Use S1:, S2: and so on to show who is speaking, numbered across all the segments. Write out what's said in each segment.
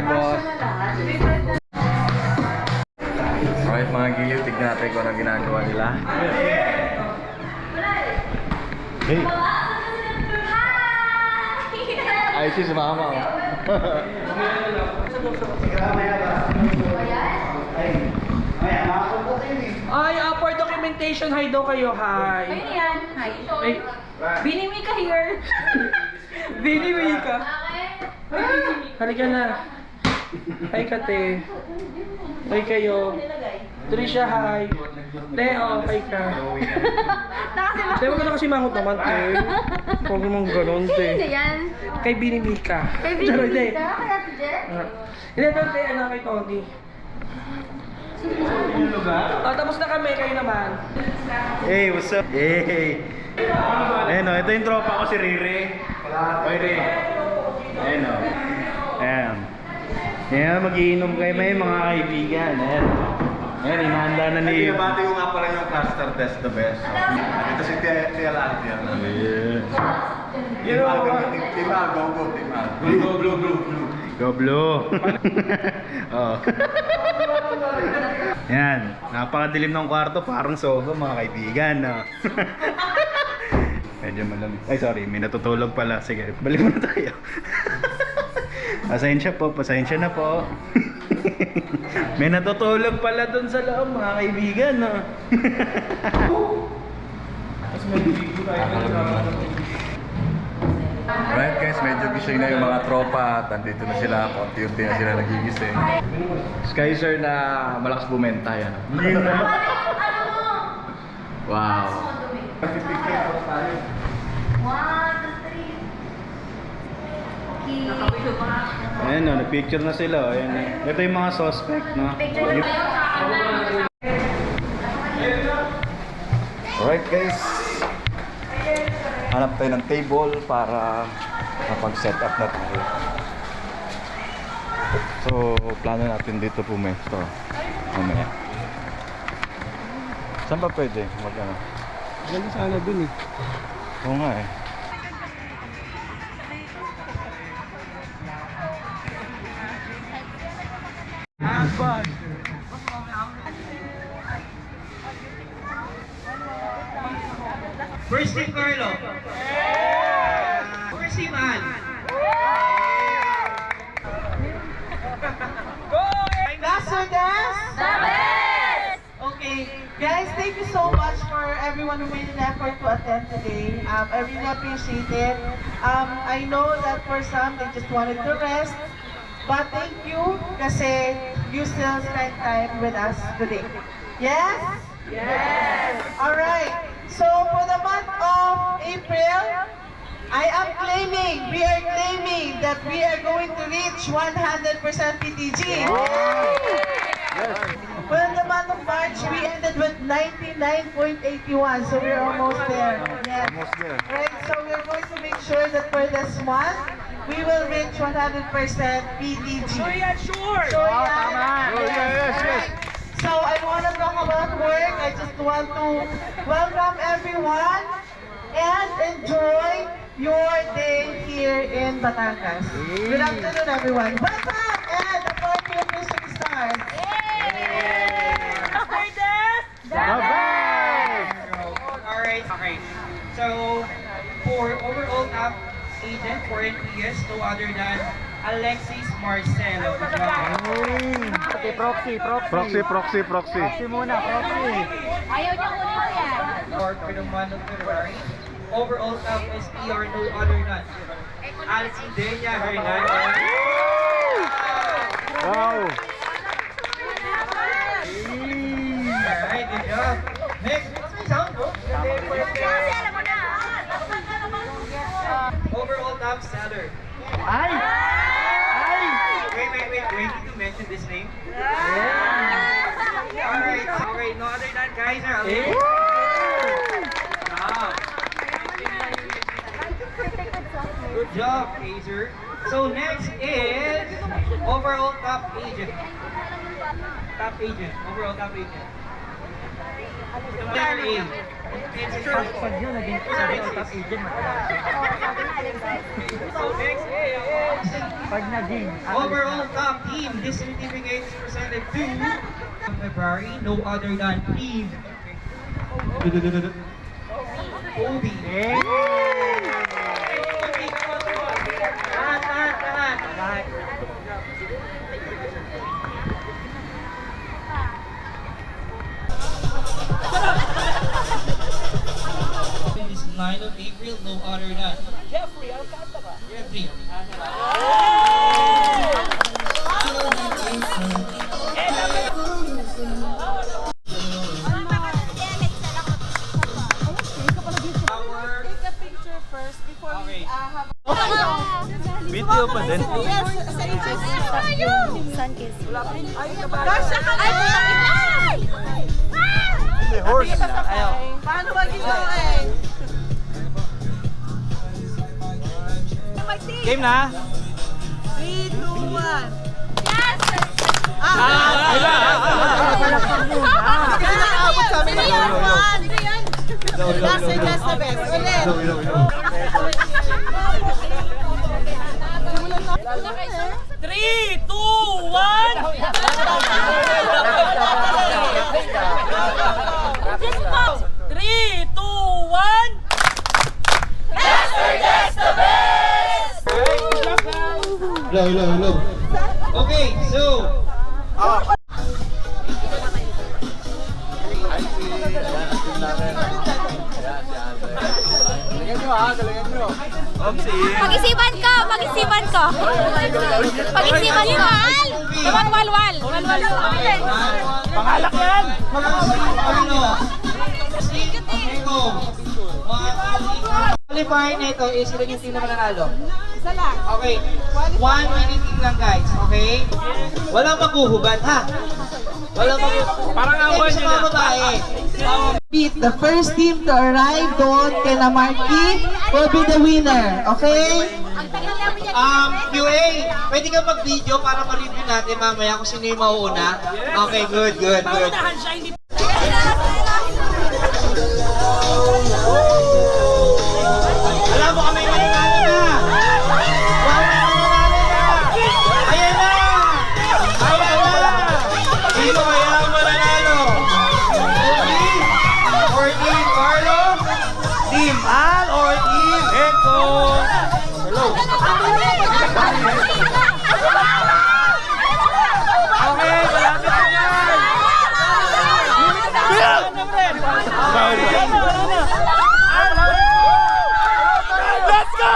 S1: Hi, boss. Alright, mga giliw, tignan natin kung anong ginagawa nila. Hey! Ay, si mama.
S2: Ay, for documentation, hi daw kayo, hi.
S3: Ayun yan. Hi.
S2: Ay,
S3: Binimi ka here.
S2: Binimi ka. Halika na. Hi, Kate. Hi kayo. Trisha, hi. Leo, hi ka. Leo, ka na kasi mangot naman, te. Huwag mong ganun, te.
S3: Sino yan?
S2: Kay Binimi ka.
S3: Kay
S2: Charo,
S3: Binimi
S2: hindi.
S3: ka? Kaya si Jet?
S2: Hindi, doon, te. Ano kay Tony? Tapos na kami, kayo naman.
S1: Hey, what's up? Hey! Ayan o, ito yung tropa ko si Riri. Oy, Riri. Ayan o. Ayan. Ayan, mag-iinom kayo may mga kaibigan. Ayan. Ayan, inahanda na ni...
S4: Bati ko nga pala yung cluster test the best. Ito si Tia Latia.
S1: Yeah.
S4: Team Al, go, Team Al. Blue.
S1: Go Blue! Oh. Yan, napakadilim ng kwarto, parang sofa mga kaibigan. No? Medyo malamig. Ay sorry, may natutulog pala. Sige, balik muna tayo. Pasensya na po. May natutulog pala dun sa loob mga kaibigan. No?
S4: Alright guys, medyo gising na yung mga tropa at andito na sila, konti-unti na sila nagigising.
S1: Skyzer na malakas bumenta yan. Wow.
S3: 1, 2, 3.
S1: Ayan no, nag-picture na sila. Ayan, ito yung mga suspect, no?
S3: Picture na kayo sa akin.
S1: Alright guys, hanap tayo ng table para kapag-set up na tayo. So, plano natin dito pumesto. Mamaya. Saan ba pwede? Mag-ano?
S2: Ganda sana dun eh.
S1: Oo nga eh.
S5: First team Carlo. First team Al.
S6: Master Dance?
S3: The best!
S6: Okay. Guys, thank you so much for everyone who made an effort to attend today. I really appreciate it. I know that for some, they just wanted to rest. But thank you kasi you still spent time with us today. Yes? Yes! Alright. So for the month of April, we are claiming that we are going to reach 100% PTG. Well, in the month of March, we ended with 99.81, so we're almost there. Yes.
S1: Almost there.
S6: Right, so we're going to make sure that for this month, we will reach 100% PTG.
S2: Sure yan, sure!
S6: So, yeah.
S1: Yes.
S6: Alright. So I want to talk about work. I just want to welcome everyone and enjoy your day here in Batangas. Good afternoon, everyone. Welcome and the party of Music Stars.
S5: Alright, okay. So, for overall top agent for NPS, no other than Alexis Marcelo.
S1: Proxy.
S3: Ayaw niya kunin yan.
S5: For the month of February, overall top SPR, no other than Alcidenia Hernandez.
S1: Wow.
S5: Alright, good job. Next, sound bro.
S3: Alam mo na.
S5: Overall top seller.
S1: Ay!
S5: Wait. Need to mention this name? Alright, okay, no other than Kaiser. Wow. Good job, Kaiser. So next is overall top agent. Overall top agent. Letter A.
S2: Pag yun, naging top agent,
S5: So next
S2: pag naging,
S5: overall top team, this certificate is presented to February, no other than Team Obi. Lahat. This 9 of April, no other than Jeffrey Alcantara. Jeffrey. Our
S6: Take a picture first before we
S5: Okay.
S6: have...
S1: Video pa din.
S6: Yes, sa
S3: Sunkiss.
S6: Kasha ka na!
S1: Horse.
S6: Paano mag-join?
S1: Game na?
S6: 3, 2, 1. Kailangan abot sa amin ng one. Last and just the best. Ulit.
S3: 3, 2, 1.
S5: Okay, so
S3: Pag-isipan ko, pag-isipan ko. Pag-isipan ko. Wal.
S1: Pangalak yan!
S5: qualifying nito is ilan yung team na mananalo?
S6: Isa lang.
S5: Okay, 1 minute lang guys, okay? Walang maghuhubad ha? Walang maghuhubad. Parang away nila.
S6: Beat the first team to arrive doon kay Lamarcky will be the winner. Okay?
S5: QA, pwede ka mag-video para ma-review natin mamaya kung sino yung mauuna? Okay, good. Alam mo kami mananalo na! Ayan na! Sino kaya ang mananalo? Or Team Carlo? Team Al or Team Echo? Hello? Okay, malapit na yan! Let's go!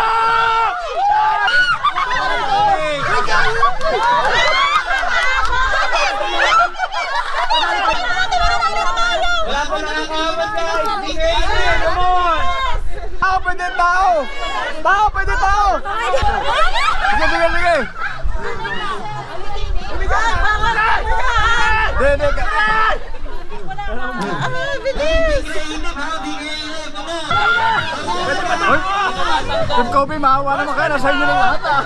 S5: Wala pa nakakabot guys! Be ready! Come on!
S1: Tao, pwede tao! Tao, pwede tao! Sige! Dede ka! Hoy! Team Kobe, maawa naman kayo. Nasa inyo lang lahat ah.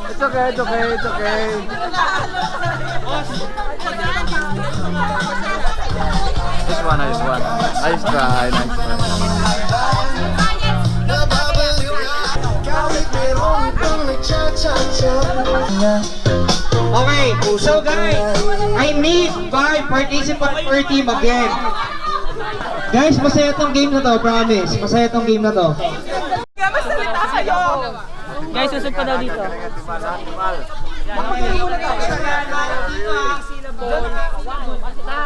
S1: It's okay. This one. Nice try.
S5: Okay, so guys, I need 5 participants per team again. Guys, masaya tong game na to, promise. Masaya tong game na to.
S6: Masalita kayo!
S2: guys, susod pa daw dito.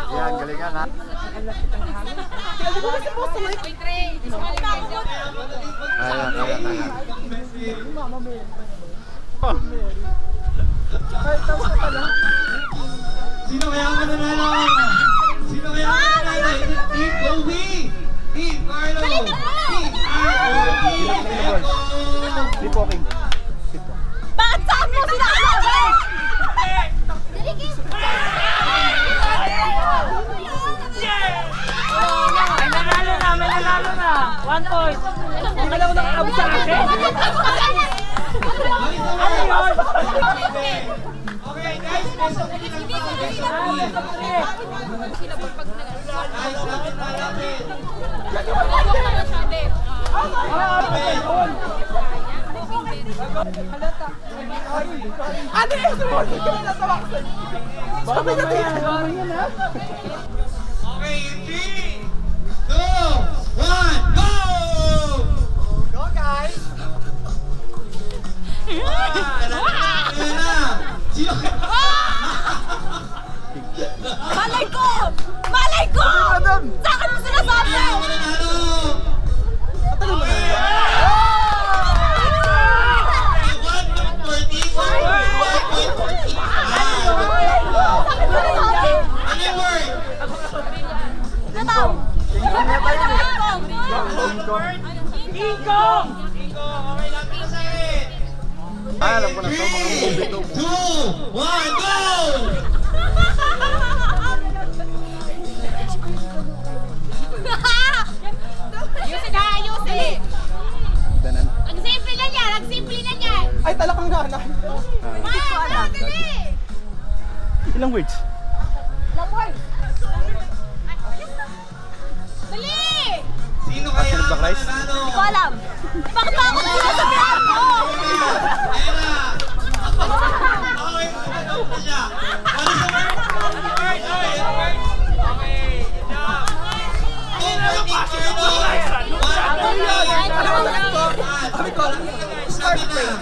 S1: Yan, galingan ha. Ayan.
S5: Sino kaya ang mananalo? Team Kobe, Team Carlo, Team Al, or Team Echo?
S1: Di poking.
S3: Bakit saan mo sinasabi?
S2: May nanalo na. 1 point. Alam mo nakakabot sa akin. Ano yun?
S6: Ano yung sumunod ka na natawa ko sa'yo? Sabi na tayo.
S5: Okay, in 3, 2, 1, go!
S6: Go guys!
S3: Malay ko! Malay ko! Sa akin mo sinasabi! Gataw!
S2: Ingkong!
S4: Alam ko na to, mga movie to.
S5: 2, 1, go!
S3: Ayusin ha! Ayusin!
S4: Danan.
S3: Ang simple na yan! Ang simple na yan!
S6: Ay, talakang nanay.
S3: Dali!
S1: Ilang words?
S3: Lamor! Dali!
S5: Sino kaya
S1: Sunod ba,
S5: ang
S1: Christ?
S5: mananalo?
S3: Hindi ko alam. Bakit ba ako sinasabihan mo?
S5: Ayan na! Okay, ano na siya? What is the word? What is the word? Okay, good job. 2 Sabi na.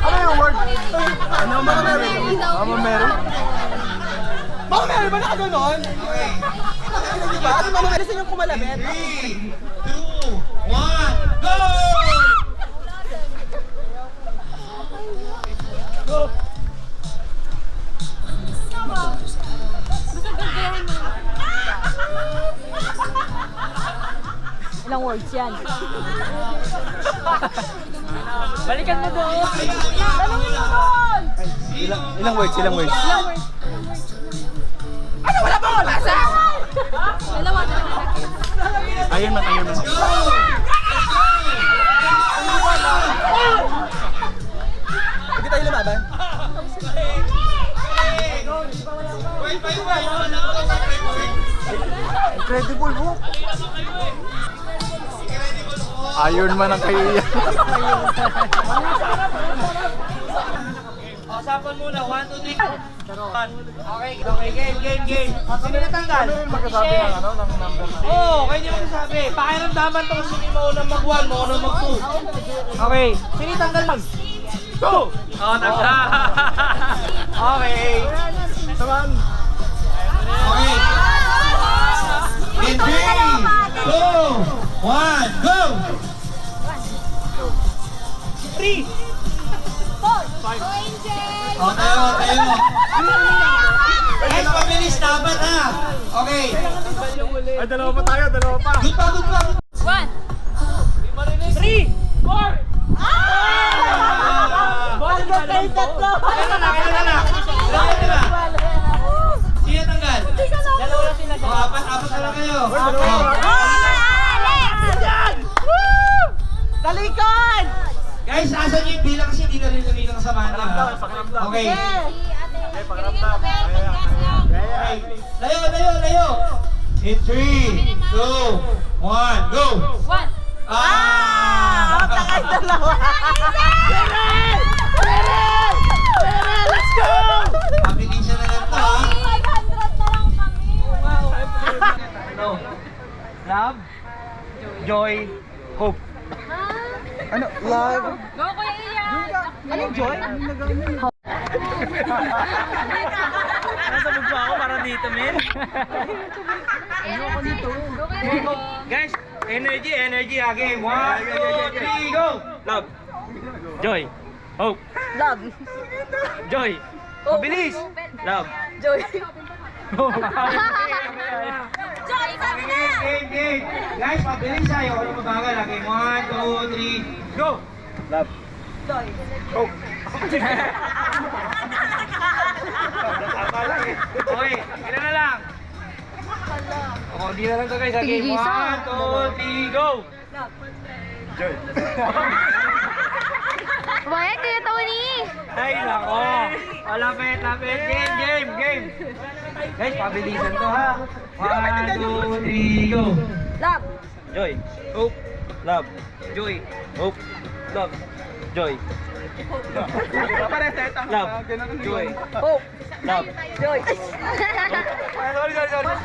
S6: Ano yung word? Ano, Mama Mary? Mama Mary? Mama Mary ba nakaganon?
S5: Okay.
S6: Diba? Ano Mama Mary sa inyong kumalabit?
S5: 3, 2, 1, go!
S3: Ilang words yan?
S2: Balikan mo doon!
S3: Tanungin mo doon!
S1: Ilang words? Ilang words?
S6: Ano wala ba wala sa?
S3: Dalawa, dalawa.
S1: Iron Man, Iron Man.
S6: Hindi tayo lumaban?
S5: Wait, wait, wait.
S6: Incredible Hulk.
S4: Iron Man ang kayo yan.
S5: Usapan muna, 1, 2, 3. Okay, okay, game. Sino natanggal?
S6: Magkasabi ng ano, ng number.
S5: Oo, kayo niyo magsasabi. Pakiramdaman to kung sino yung maunang mag-1, maunang mag-2. Okay, sino yung tanggal mag? 2! Oo, tanggal. Okay.
S6: Saman.
S5: Okay. In 3, 2, 1, go! 3! O, tayo. Guys, pabilis dapat ha. Okay.
S1: Ay, dalawa pa tayo, dalawa pa.
S5: Good pa.
S3: One.
S2: 3! 4!
S6: Kayo tatlo.
S5: Kailan na? Sino tanggal?
S2: Dalawa lang sila.
S5: O, apat na lang kayo.
S6: Talikod!
S5: Guys, asan yung bilang kasi hindi na rin narinig ang sama niya. Okay. Okay. Layo. In 3, 2, 1, go!
S3: One.
S5: Ah!
S6: Takay dalawa.
S2: Let's go!
S5: Pabilisan na lang to ha.
S3: 500 na lang kami.
S5: Ano? Love? Joy? Hope?
S6: Ano? Love?
S3: Go, Kuya Ian.
S6: Anong joy?
S2: Nasa bugso ako para dito, men.
S3: Go, Kuya Ian.
S5: Guys, energy ha. Game. 1, 2, 3, go!
S2: Love. Joy. Hope.
S3: Love.
S2: Joy.
S5: Mabilis!
S2: Love.
S3: Joy. Joy, sabi na.
S5: Game. Guys, mabilis tayo. Ano mabagal ha? Game. 1, 2, 3, go!
S1: Love.
S5: Okay, ilan na lang? O, hindi na lang to guys. Game 1, 2, 3, go!
S1: Joy.
S3: Bakit, Kuya Tony?
S5: Ay, nako. Oh, lapit. Game. Guys, pabilisan to ha. 1, 2, 3, go.
S3: Love.
S5: Joy. Hope. Love. Joy. Hope. Love. Joy. Love. Joy.
S3: Hope.
S5: Love.
S3: Joy.
S5: Sorry.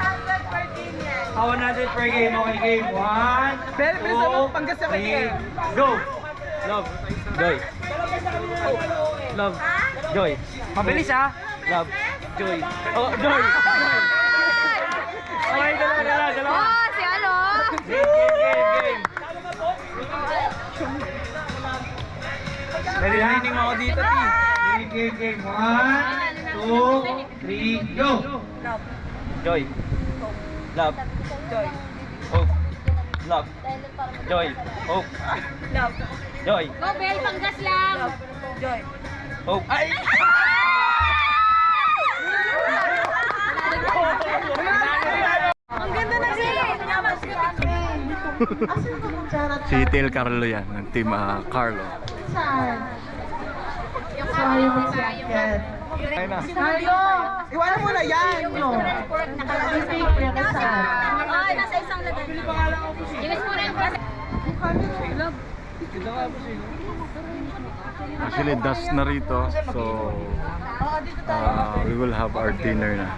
S5: 100 per game. Okay, game. 1, 2, 3, go. Love. Joy. Hope. Love. Joy. Mabilis ha. Love. Joy. Oh, Joy. Okay, dalawa.
S3: Oh, si ano?
S5: Game. Narinig mo ako dito, T. Game. 1, 2, 3, go!
S3: Love.
S5: Joy. Love.
S3: Joy.
S5: Hope. Love. Joy. Hope.
S3: Love.
S5: Joy.
S3: Go, Bel, panggas lang. Love. Joy.
S5: Hope. Ay!
S3: Ang ganda na siya.
S6: Asan ka mong charot?
S4: Si Tel Carlo yan, ng team Carlo.
S6: Saan? Sorry mo sa yan. Carlo! Iwanan mo na yan! No.
S3: Ay, nasa isang lagan. Iwas mo rin.
S4: Actually, dusk na rito, so we will have our dinner na.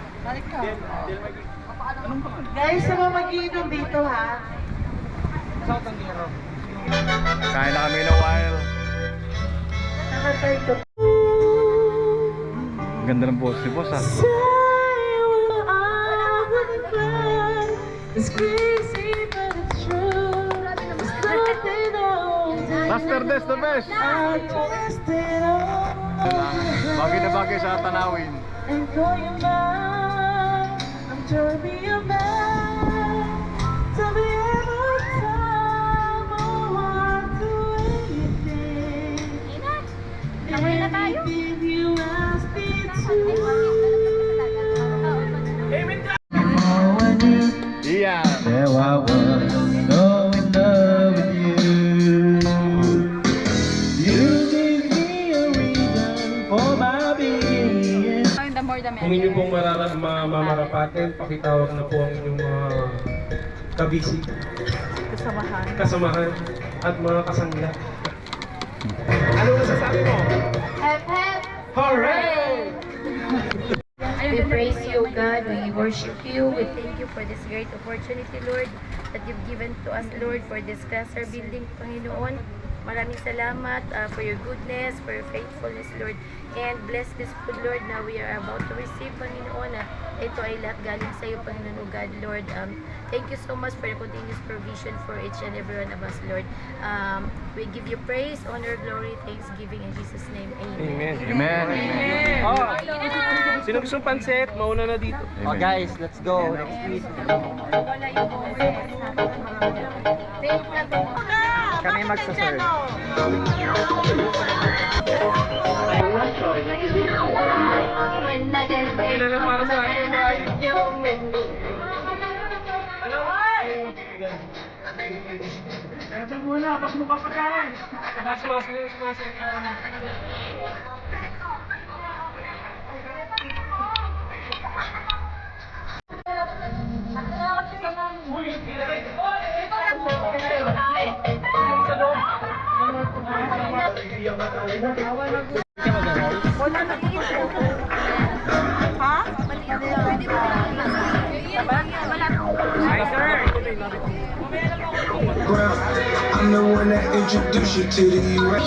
S6: Guys, sa mga mag-iinom dito ha.
S4: Kain na kami in a while. Ang ganda ng boss ni boss ah. Master Des the best! Bagay na bagay sa tanawin.
S6: And call you mine. I'm trying to be your man. Tell me every time I want to anything.
S3: Sabay na tayo.
S6: Anything you ask me to.
S4: Yeah!
S1: Now I was so in love with you. You gave me a reason for my being.
S3: The more the
S2: Kung inyo pong mamarapatin, pakitawag na po ang inyong mga kabisi, kasamahan, at mga kasangga. Ano masasabi mo?
S3: Hep, hep.
S2: Hooray!
S7: We praise you, God. We worship you. We thank you for this great opportunity, Lord, that you've given to us, Lord, for this cluster building, Panginoon. Maraming salamat for your goodness, for your faithfulness, Lord. And bless this food, Lord, na we are about to receive, Panginoon. Ito ay lahat galing sa iyo, Panginoon, O God, Lord. Thank you so much for your continuous provision for each and every one of us, Lord. We give you praise, honor, glory, thanksgiving in Jesus' name. Amen.
S2: Amen.
S4: Amen!
S2: Oh, sino gustong pansit? Mauna na dito.
S5: Oh, guys, let's go. Next week. Kami magsaserve.
S2: Kailan na para sa akin, bye. Ito muna, pas mo papakain. Sumasok.
S8: I'm the one that introduced you to the US.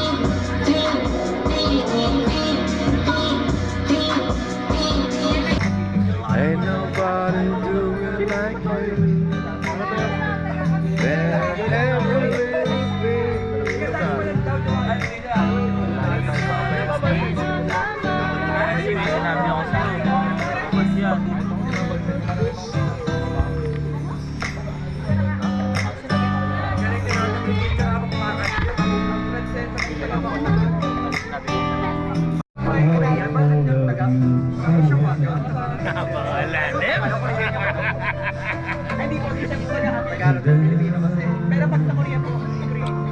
S4: Ain't nobody do it like you. That every little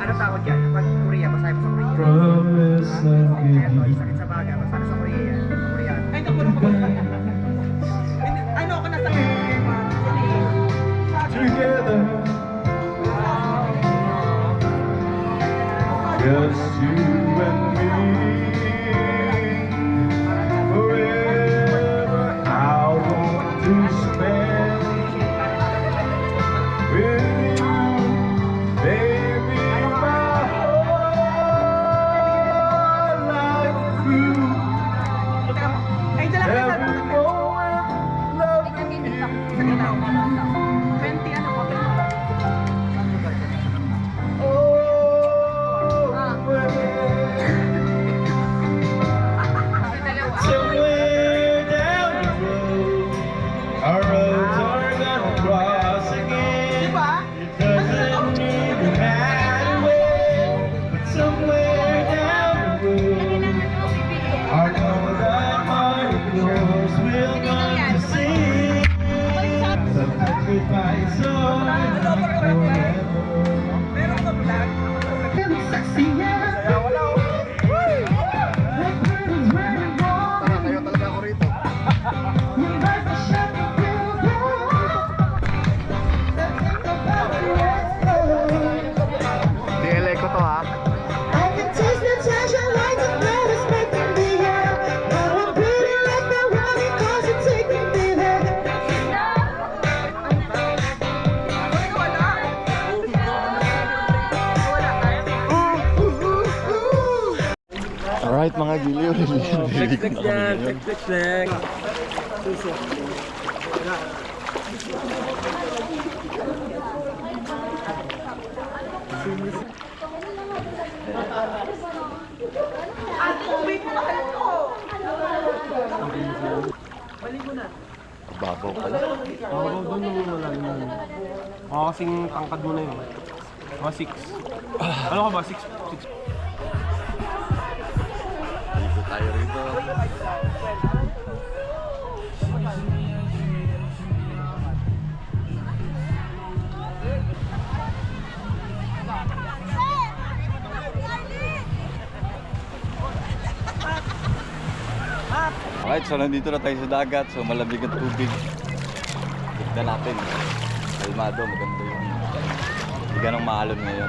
S5: Ano tawag yan? Pag Korea, masaya mo sa Korea.
S1: Promise
S4: Kayo talaga ako rito. DLA ko to ha.
S8: I can taste the tension like the blood is making me up. Now I'm breathing like the water cause it's taking me there.
S4: Alright mga giliw.
S2: Next.
S4: Babaw pala.
S2: Doon yung malalim. Kasing tangkad mo na yun. Mga 6. Ano ka ba? 6?
S4: Dito tayo rito. Alright, so nandito na tayo sa dagat. So malamig ang tubig. Tignan natin. Kalmado, maganda yung hindi ganong maalon ngayon.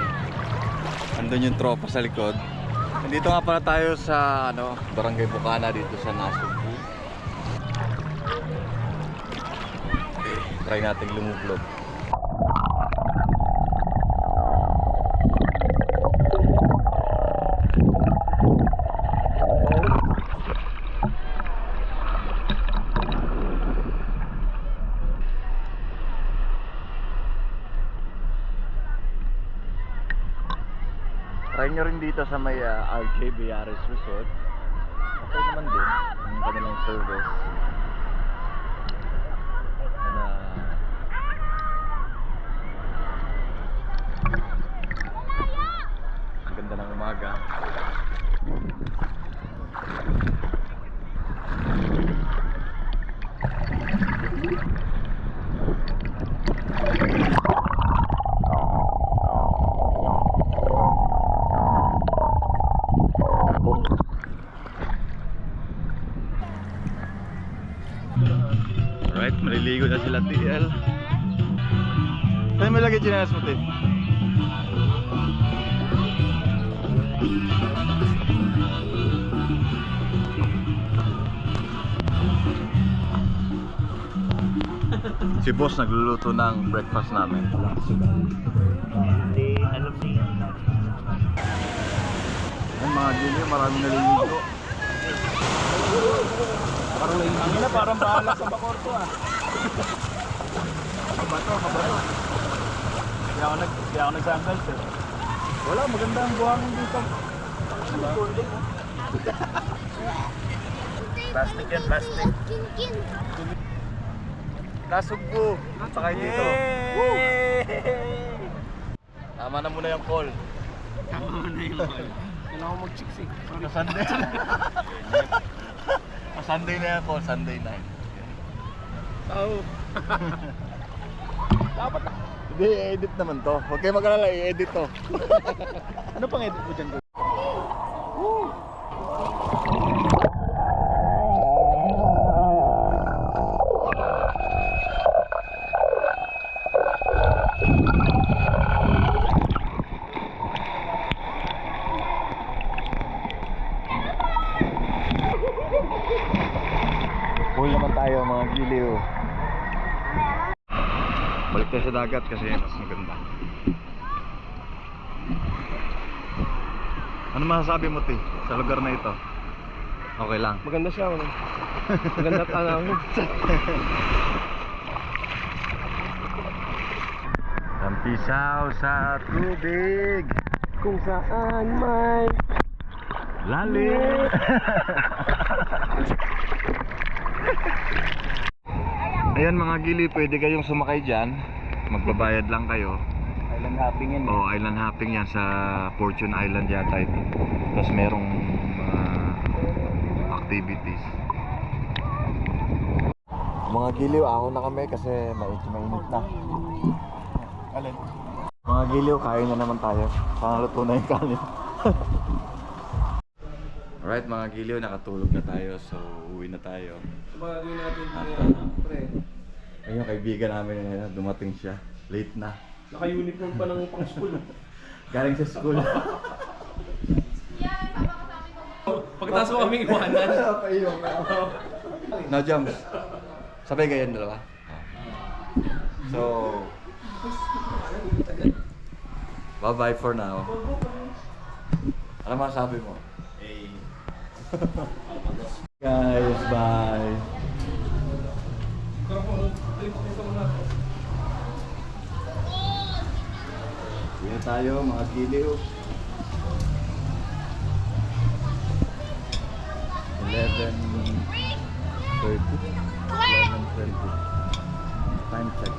S4: Andun yung tropa sa likod. Nandito nga pala tayo sa Barangay Bukana dito sa Nasugbu. Okay, try natin lumublog. Try nyo rin dito sa may RJ Biares Resort. Okay naman din ang kanilang service. Ang ganda ng umaga. Alright, maliligo na sila TL. Saan mo lagay chinelas mo, Tim? Si boss nagluluto ng breakfast namin. Ang mga gilyo, maraming naliligo.
S2: Parang bahala sa bakor ko Mabato. Kaya ako nag-sandals eh. Wala, maganda ang buhangin dito. Plastic yan, plastic.
S4: Nasugbu! Sakay dito. Woo! Tama na muna yung call.
S2: Kailangan ko mag-chicks eh.
S4: Sa Sunday. Sunday na yan, call. Sunday na.
S2: Dapat na.
S4: Hindi, i-edit naman to. Huwag kayo mag-alala, i-edit to.
S2: Ano pang edit mo dyan?
S4: Uy naman tayo mga giliw. Balik tayo sa dagat kasi mas maganda. Ano masasabi mo, Ti, sa lugar na ito? Okay lang.
S2: Maganda siya. Maganda tanawin.
S4: Tampisaw sa tubig.
S2: Kung saan may
S4: Lalim. Ayan mga gili, pwede kayong sumakay dyan. Magbabayad lang kayo.
S2: island hopping yan.
S4: Oh, island hopping yan sa Fortune Island yata ito. Tapos merong mga activities. Mga giliw, ako na kami kasi mainit na. Alin? Mga giliw, kain na naman tayo. Pangaluto na yung kanin. Alright mga giliw, nakatulog na tayo. So, uwi na tayo.
S2: Bagay natin
S4: At,
S2: pre.
S4: ayun yung kaibigan namin ngayon, dumating siya. Late na.
S2: Naka-uniform pa ng pang school.
S4: Galing sa school.
S2: Pagkatapos mo kaming iwanan.
S4: No, Joms. Sabay ganyan dalawa. So, bye-bye for now. Ano masabi mo? Guys, bye. Uwi tayo mga giliw. 11:20. Time check.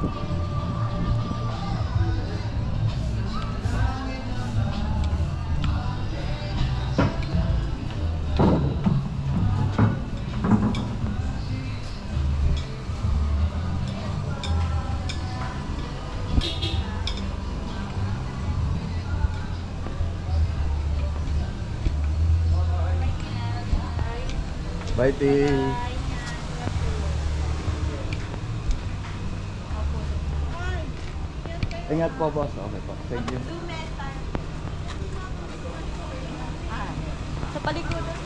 S4: Bye, T. Ingat po, boss. Okay po. Thank you.
S3: Sa palikudan.